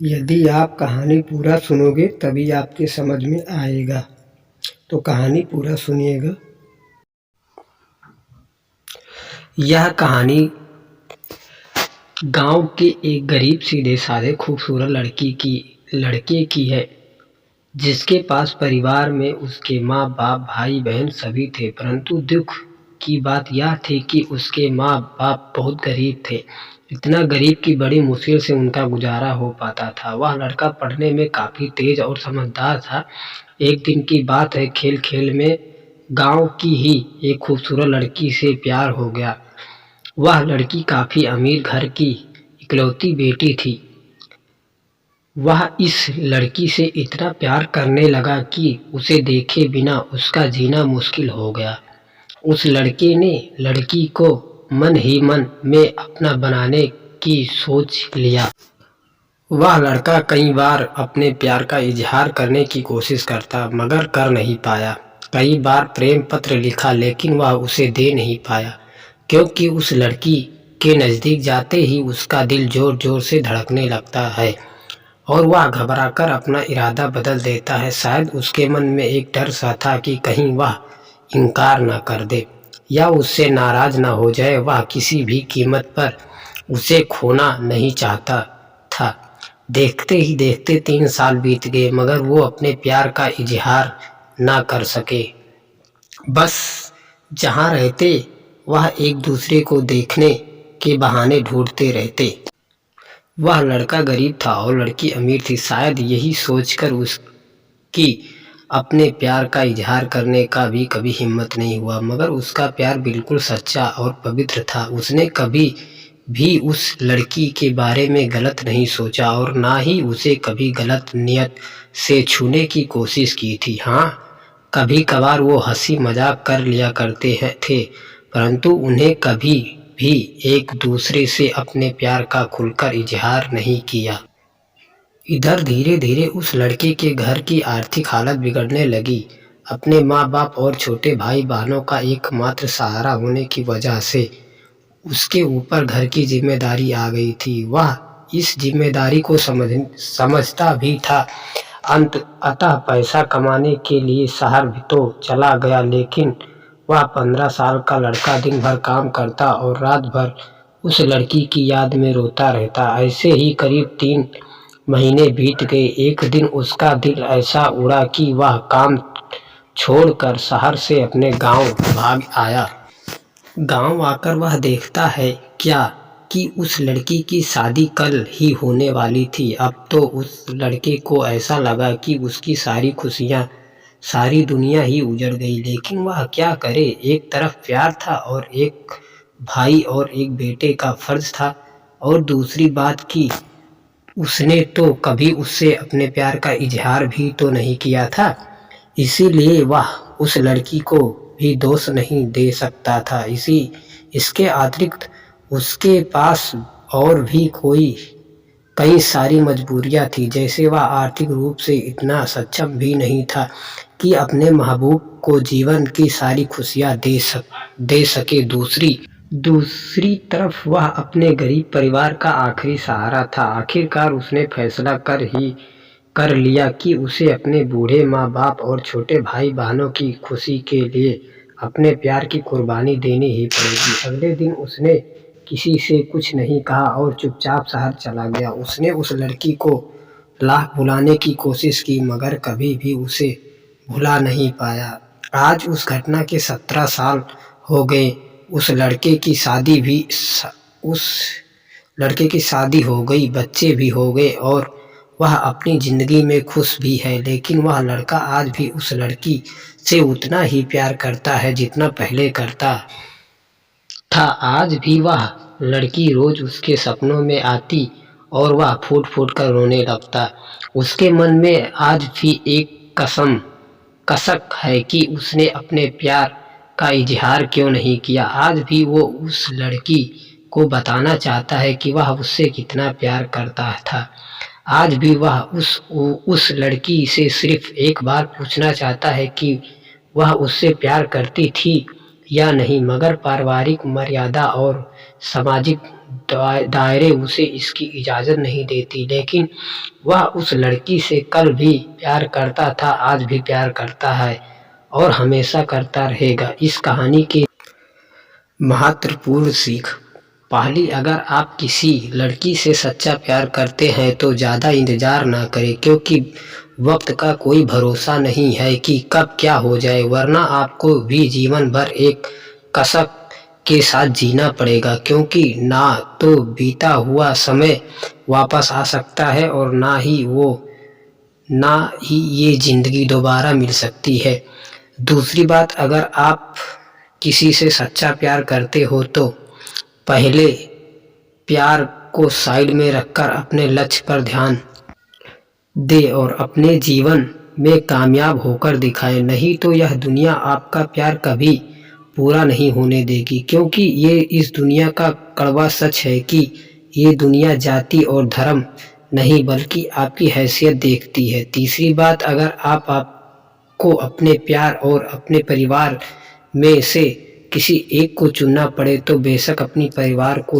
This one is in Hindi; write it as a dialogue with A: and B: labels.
A: यदि आप कहानी पूरा सुनोगे तभी आपके समझ में आएगा, तो कहानी पूरा सुनिएगा। यह कहानी गांव के एक गरीब सीधे साधे खूबसूरत लड़के की है, जिसके पास परिवार में उसके माँ बाप भाई बहन सभी थे। परंतु दुख की बात यह थी कि उसके माँ बाप बहुत गरीब थे, इतना गरीब कि बड़ी मुश्किल से उनका गुजारा हो पाता था। वह लड़का पढ़ने में काफ़ी तेज और समझदार था। एक दिन की बात है, खेल खेल में गांव की ही एक खूबसूरत लड़की से प्यार हो गया। वह लड़की काफ़ी अमीर घर की इकलौती बेटी थी। वह इस लड़की से इतना प्यार करने लगा कि उसे देखे बिना उसका जीना मुश्किल हो गया। उस लड़के ने लड़की को मन ही मन में अपना बनाने की सोच लिया। वह लड़का कई बार अपने प्यार का इजहार करने की कोशिश करता, मगर कर नहीं पाया। कई बार प्रेम पत्र लिखा, लेकिन वह उसे दे नहीं पाया, क्योंकि उस लड़की के नज़दीक जाते ही उसका दिल जोर जोर से धड़कने लगता है और वह घबराकर अपना इरादा बदल देता है। शायद उसके मन में एक डर सा था कि कहीं वह इनकार न कर दे या उससे नाराज़ न हो जाए। वह किसी भी कीमत पर उसे खोना नहीं चाहता था। देखते ही देखते 3 साल बीत गए, मगर वो अपने प्यार का इजहार ना कर सके। बस जहाँ रहते वह एक दूसरे को देखने के बहाने ढूंढते रहते। वह लड़का गरीब था और लड़की अमीर थी। शायद यही सोचकर उसकी अपने प्यार का इजहार करने का भी कभी हिम्मत नहीं हुआ, मगर उसका प्यार बिल्कुल सच्चा और पवित्र था। उसने कभी भी उस लड़की के बारे में गलत नहीं सोचा और ना ही उसे कभी गलत नियत से छूने की कोशिश की थी। हाँ, कभी कभार वो हंसी मजाक कर लिया करते थे, परंतु उन्हें कभी भी एक दूसरे से अपने प्यार का खुलकर इजहार नहीं किया। इधर धीरे धीरे उस लड़के के घर की आर्थिक हालत बिगड़ने लगी। अपने माँ बाप और छोटे भाई बहनों का एकमात्र सहारा होने की वजह से उसके ऊपर घर की जिम्मेदारी आ गई थी। वह इस जिम्मेदारी को समझता भी था। अतः पैसा कमाने के लिए शहर भी तो चला गया, लेकिन वह 15 साल का लड़का दिन भर काम करता और रात भर उस लड़की की याद में रोता रहता। ऐसे ही करीब 3 महीने बीत गए। एक दिन उसका दिल ऐसा उड़ा कि वह काम छोड़कर शहर से अपने गांव भाग आया। गांव आकर वह देखता है क्या कि उस लड़की की शादी कल ही होने वाली थी। अब तो उस लड़के को ऐसा लगा कि उसकी सारी खुशियां, सारी दुनिया ही उजड़ गई। लेकिन वह क्या करे, एक तरफ प्यार था और एक भाई और एक बेटे का फर्ज था, और दूसरी बात कि उसने तो कभी उससे अपने प्यार का इजहार भी तो नहीं किया था। इसीलिए वह उस लड़की को भी दोष नहीं दे सकता था। इसके अतिरिक्त उसके पास और भी कई सारी मजबूरियां थी। जैसे वह आर्थिक रूप से इतना सक्षम भी नहीं था कि अपने महबूब को जीवन की सारी खुशियां दे सके। दूसरी तरफ वह अपने गरीब परिवार का आखिरी सहारा था। आखिरकार उसने फैसला कर लिया कि उसे अपने बूढ़े माँ बाप और छोटे भाई बहनों की खुशी के लिए अपने प्यार की कुर्बानी देनी ही पड़ेगी। अगले दिन उसने किसी से कुछ नहीं कहा और चुपचाप शहर चला गया। उसने उस लड़की को लाख भुलाने की कोशिश की, मगर कभी भी उसे भुला नहीं पाया। आज उस घटना के 17 साल हो गए। उस लड़के की शादी हो गई, बच्चे भी हो गए और वह अपनी जिंदगी में खुश भी है। लेकिन वह लड़का आज भी उस लड़की से उतना ही प्यार करता है जितना पहले करता था। आज भी वह लड़की रोज उसके सपनों में आती और वह फूट फूट कर रोने लगता। उसके मन में आज भी एक कसक है कि उसने अपने प्यार का इजहार क्यों नहीं किया। आज भी वो उस लड़की को बताना चाहता है कि वह उससे कितना प्यार करता था। आज भी वह उस लड़की से सिर्फ एक बार पूछना चाहता है कि वह उससे प्यार करती थी या नहीं, मगर पारिवारिक मर्यादा और सामाजिक दायरे उसे इसकी इजाज़त नहीं देती, लेकिन वह उस लड़की से कल भी प्यार करता था, आज भी प्यार करता है और हमेशा करता रहेगा। इस कहानी की महत्वपूर्ण सीख: पहली, अगर आप किसी लड़की से सच्चा प्यार करते हैं तो ज़्यादा इंतज़ार ना करें, क्योंकि वक्त का कोई भरोसा नहीं है कि कब क्या हो जाए, वरना आपको भी जीवन भर एक कसक के साथ जीना पड़ेगा, क्योंकि ना तो बीता हुआ समय वापस आ सकता है और ना ही ये ज़िंदगी दोबारा मिल सकती है। दूसरी बात, अगर आप किसी से सच्चा प्यार करते हो तो पहले प्यार को साइड में रखकर अपने लक्ष्य पर ध्यान दें और अपने जीवन में कामयाब होकर दिखाएं, नहीं तो यह दुनिया आपका प्यार कभी पूरा नहीं होने देगी, क्योंकि ये इस दुनिया का कड़वा सच है कि ये दुनिया जाति और धर्म नहीं बल्कि आपकी हैसियत देखती है। तीसरी बात, अगर आपको अपने प्यार और अपने परिवार में से किसी एक को चुनना पड़े तो बेशक अपने परिवार को